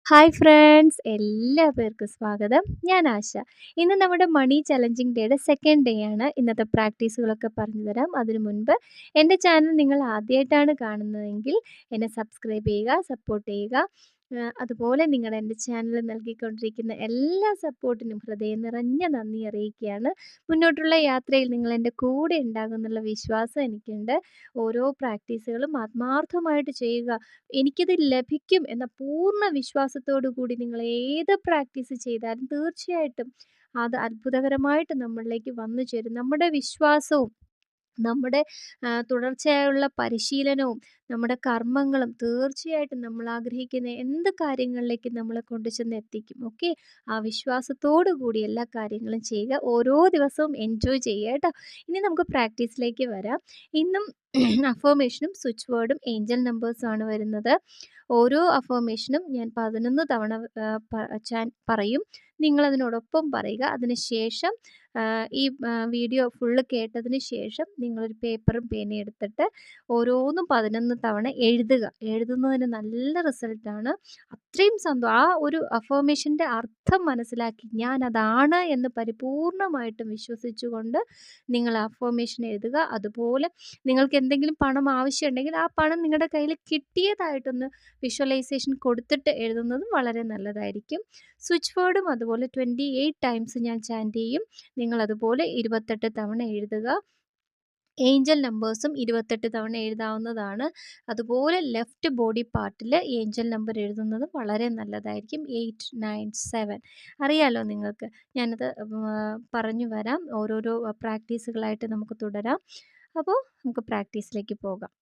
Hi friends, എല്ലാ പേർക്കും സ്വാഗതം. ഞാൻ ആശ. ഇന്ന് നമ്മുടെ മണി ചലഞ്ചിങ് ഡേയുടെ സെക്കൻഡ് ഡേ ആണ്. ഇന്നത്തെ പ്രാക്ടീസുകളൊക്കെ പറഞ്ഞു തരാം. അതിനു മുൻപ് എൻ്റെ ചാനൽ നിങ്ങൾ ആദ്യമായിട്ടാണ് കാണുന്നതെങ്കിൽ എന്നെ സബ്സ്ക്രൈബ് ചെയ്യുക, സപ്പോർട്ട് ചെയ്യുക. അതുപോലെ നിങ്ങൾ എൻ്റെ ചാനൽ നൽകിക്കൊണ്ടിരിക്കുന്ന എല്ലാ സപ്പോർട്ടിനും ഹൃദയം നിറഞ്ഞ നന്ദി അറിയിക്കുകയാണ്. മുന്നോട്ടുള്ള യാത്രയിൽ നിങ്ങൾ എൻ്റെ കൂടെ ഉണ്ടാകുമെന്നുള്ള വിശ്വാസം എനിക്കുണ്ട്. ഓരോ പ്രാക്ടീസുകളും ആത്മാർത്ഥമായിട്ട് ചെയ്യുക. എനിക്കിത് ലഭിക്കും എന്ന പൂർണ്ണ വിശ്വാസത്തോടു കൂടി നിങ്ങൾ ഏത് പ്രാക്ടീസ് ചെയ്താലും തീർച്ചയായിട്ടും അത് അത്ഭുതകരമായിട്ട് നമ്മളിലേക്ക് വന്നു ചേരും. നമ്മുടെ വിശ്വാസവും നമ്മുടെ തുടർച്ചയായുള്ള പരിശീലനവും നമ്മുടെ കർമ്മങ്ങളും തീർച്ചയായിട്ടും നമ്മൾ ആഗ്രഹിക്കുന്ന എന്ത് കാര്യങ്ങളിലേക്ക് നമ്മളെ കൊണ്ടുചെന്ന് എത്തിക്കും. ഓക്കെ, ആ വിശ്വാസത്തോടു കൂടി എല്ലാ കാര്യങ്ങളും ചെയ്യുക. ഓരോ ദിവസവും എൻജോയ് ചെയ്യുക കേട്ടോ. ഇനി നമുക്ക് പ്രാക്ടീസിലേക്ക് വരാം. ഇന്നും അഫർമേഷനും സ്വിച്ച് വേർഡും ഏഞ്ചൽ നമ്പേഴ്സും ആണ് വരുന്നത്. ഓരോ അഫർമേഷനും ഞാൻ 11 തവണ പറയും. നിങ്ങളതിനോടൊപ്പം പറയുക. അതിനുശേഷം ഈ വീഡിയോ ഫുള്ള് കേട്ടതിന് ശേഷം നിങ്ങളൊരു പേപ്പറും പേനയും എടുത്തിട്ട് ഓരോന്നും 11 തവണ എഴുതുക. എഴുതുന്നതിന് നല്ല റിസൾട്ടാണ്. അത്രയും ആ ഒരു അഫർമേഷൻ്റെ അർത്ഥം മനസ്സിലാക്കി ഞാൻ അതാണ് എന്ന് പരിപൂർണമായിട്ടും വിശ്വസിച്ചുകൊണ്ട് നിങ്ങൾ അഫർമേഷൻ എഴുതുക. അതുപോലെ നിങ്ങൾക്ക് എന്തെങ്കിലും പണം ആവശ്യമുണ്ടെങ്കിൽ ആ പണം നിങ്ങളുടെ കയ്യിൽ കിട്ടിയതായിട്ടൊന്ന് വിഷ്വലൈസേഷൻ കൊടുത്തിട്ട് എഴുതുന്നതും വളരെ നല്ലതായിരിക്കും. സ്വിച്ച് വേർഡും അതുപോലെ 28 ടൈംസ് ഞാൻ ചാൻറ്റ് ചെയ്യും. നിങ്ങളതുപോലെ 28 തവണ എഴുതുക. ഏഞ്ചൽ നമ്പേഴ്സും 28 തവണ എഴുതാവുന്നതാണ്. അതുപോലെ ലെഫ്റ്റ് ബോഡി പാർട്ടിൽ ഏഞ്ചൽ നമ്പർ എഴുതുന്നത് വളരെ നല്ലതായിരിക്കും. 8, 9, 7 അറിയാലോ നിങ്ങൾക്ക്. ഞാനത് പറഞ്ഞു വരാം. ഓരോരോ പ്രാക്ടീസുകളായിട്ട് നമുക്ക് തുടരാം. അപ്പോൾ നമുക്ക് പ്രാക്ടീസിലേക്ക് പോകാം.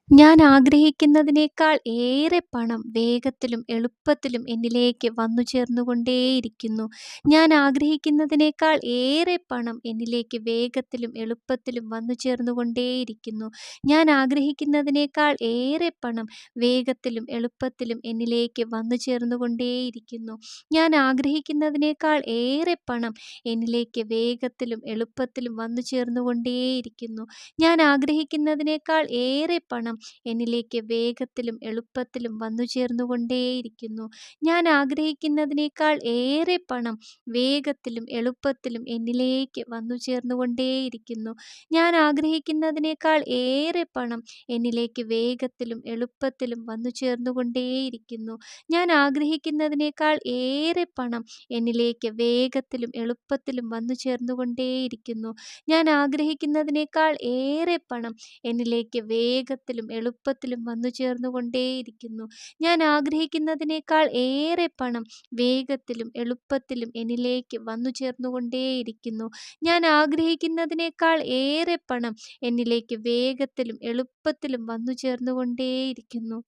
ഞാൻ ആഗ്രഹിക്കുന്നതിനേക്കാൾ ഏറെ പണം വേഗത്തിലും എളുപ്പത്തിലും എന്നിലേക്ക് വന്നു ചേർന്നുകൊണ്ടേയിരിക്കുന്നു. ഞാൻ ആഗ്രഹിക്കുന്നതിനേക്കാൾ ഏറെ പണം എന്നിലേക്ക് വേഗത്തിലും എളുപ്പത്തിലും വന്നു ചേർന്നുകൊണ്ടേയിരിക്കുന്നു. ഞാൻ ആഗ്രഹിക്കുന്നതിനേക്കാൾ ഏറെ പണം വേഗത്തിലും എളുപ്പത്തിലും എന്നിലേക്ക് വന്നു ചേർന്നുകൊണ്ടേയിരിക്കുന്നു. ഞാൻ ആഗ്രഹിക്കുന്നതിനേക്കാൾ ഏറെ പണം എന്നിലേക്ക് വേഗത്തിലും എളുപ്പത്തിലും വന്നു ചേർന്നുകൊണ്ടേയിരിക്കുന്നു. ഞാൻ ആഗ്രഹിക്കുന്നതിനേക്കാൾ ഏറെ പണം എന്നിലേക്ക് വേഗത്തിലും എളുപ്പത്തിലും വന്നു ചേർന്നുകൊണ്ടേയിരിക്കുന്നു. ഞാൻ ആഗ്രഹിക്കുന്നതിനേക്കാൾ ഏറെ പണം വേഗത്തിലും എളുപ്പത്തിലും എന്നിലേക്ക് വന്നു ചേർന്നുകൊണ്ടേയിരിക്കുന്നു. ഞാൻ ആഗ്രഹിക്കുന്നതിനേക്കാൾ ഏറെ പണം എന്നിലേക്ക് വേഗത്തിലും എളുപ്പത്തിലും വന്നു ചേർന്നുകൊണ്ടേയിരിക്കുന്നു. ഞാൻ ആഗ്രഹിക്കുന്നതിനേക്കാൾ ഏറെ പണം എന്നിലേക്ക് വേഗത്തിലും എളുപ്പത്തിലും വന്നു ചേർന്നുകൊണ്ടേയിരിക്കുന്നു. ഞാൻ ആഗ്രഹിക്കുന്നതിനേക്കാൾ ഏറെ പണം എന്നിലേക്ക് വേഗത്തിലും എളുപ്പത്തിലും വന്നു ചേർന്നുകൊണ്ടേയിരിക്കുന്നു. ഞാൻ ആഗ്രഹിക്കുന്നതിനേക്കാൾ ഏറെ പണം വേഗത്തിലും എളുപ്പത്തിലും എന്നിലേക്ക് വന്നു ചേർന്നുകൊണ്ടേയിരിക്കുന്നു. ഞാൻ ആഗ്രഹിക്കുന്നതിനേക്കാൾ ഏറെ പണം എന്നിലേക്ക് വേഗത്തിലും എളുപ്പത്തിലും വന്നു ചേർന്നുകൊണ്ടേയിരിക്കുന്നു.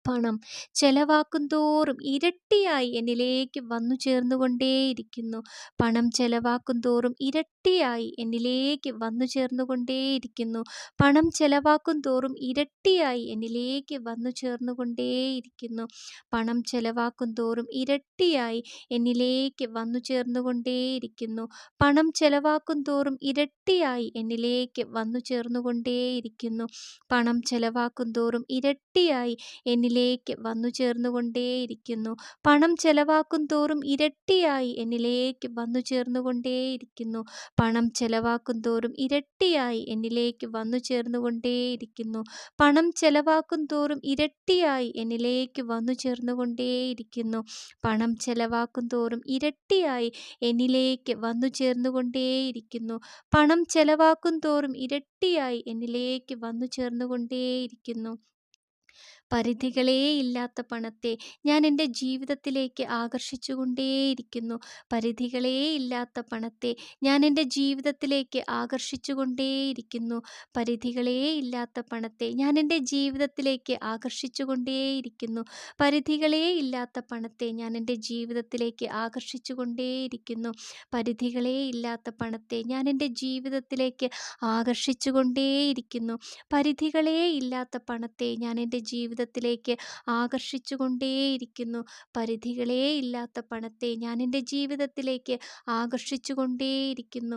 പണം ചെലവാക്കും തോറും ഇരട്ടിയായി എന്നിലേക്ക് വന്നു ചേർന്നുകൊണ്ടേയിരിക്കുന്നു. പണം ചെലവാക്കും തോറും ഇരട്ടിയായി എന്നിലേക്ക് വന്നു ചേർന്നുകൊണ്ടേയിരിക്കുന്നു. പണം ചെലവാക്കും തോറും ഇരട്ടിയായി എന്നിലേക്ക് വന്നു ചേർന്നുകൊണ്ടേയിരിക്കുന്നു. പണം ചെലവാക്കും തോറും ഇരട്ടിയായി എന്നിലേക്ക് വന്നു ചേർന്നുകൊണ്ടേയിരിക്കുന്നു. പണം ചെലവാക്കും തോറും ഇരട്ടിയായി എന്നിലേക്ക് വന്നു ചേർന്നുകൊണ്ടേയിരിക്കുന്നു. പണം ചെലവാക്കും തോറും ഇരട്ടിയായി എന്നിലേക്ക് വന്നു ചേർന്നുകൊണ്ടേയിരിക്കുന്നു. പണം ചെലവാക്കും തോറും ഇരട്ടിയായി എന്നിലേക്ക് വന്നു ചേർന്നുകൊണ്ടേയിരിക്കുന്നു. പണം ചെലവാക്കും തോറും ഇരട്ടിയായി എന്നിലേക്ക് വന്നു ചേർന്നുകൊണ്ടേയിരിക്കുന്നു. പണം ചെലവാക്കും തോറും ഇരട്ടിയായി എന്നിലേക്ക് വന്നു ചേർന്നുകൊണ്ടേയിരിക്കുന്നു. പണം ചെലവാക്കും തോറും ഇരട്ടിയായി എന്നിലേക്ക് വന്നു ചേർന്നുകൊണ്ടേയിരിക്കുന്നു. പണം ചെലവാക്കും തോറും ഇരട്ടിയായി എന്നിലേക്ക് വന്നു ചേർന്നുകൊണ്ടേയിരിക്കുന്നു. പരിധികളേയില്ലാത്ത പണത്തെ ഞാൻ എൻ്റെ ജീവിതത്തിലേക്ക് ആകർഷിച്ചുകൊണ്ടേയിരിക്കുന്നു. പരിധികളേയില്ലാത്ത പണത്തെ ഞാൻ എൻ്റെ ജീവിതത്തിലേക്ക് ആകർഷിച്ചുകൊണ്ടേയിരിക്കുന്നു. പരിധികളേയില്ലാത്ത പണത്തെ ഞാൻ എൻ്റെ ജീവിതത്തിലേക്ക് ആകർഷിച്ചുകൊണ്ടേയിരിക്കുന്നു. പരിധികളേയില്ലാത്ത പണത്തെ ഞാൻ എൻ്റെ ജീവിതത്തിലേക്ക് ആകർഷിച്ചുകൊണ്ടേയിരിക്കുന്നു. പരിധികളേയില്ലാത്ത പണത്തെ ഞാൻ എൻ്റെ ജീവിതത്തിലേക്ക് ആകർഷിച്ചുകൊണ്ടേയിരിക്കുന്നു. പരിധികളേയില്ലാത്ത പണത്തെ ഞാൻ എൻ്റെ ജീവിതത്തിലേക്ക് ആകർഷിച്ചുകൊണ്ടേയിരിക്കുന്നു. പരിധികളേയില്ലാത്ത പണത്തെ ഞാൻ എൻ്റെ ജീവിതത്തിലേക്ക് ആകർഷിച്ചുകൊണ്ടേയിരിക്കുന്നു.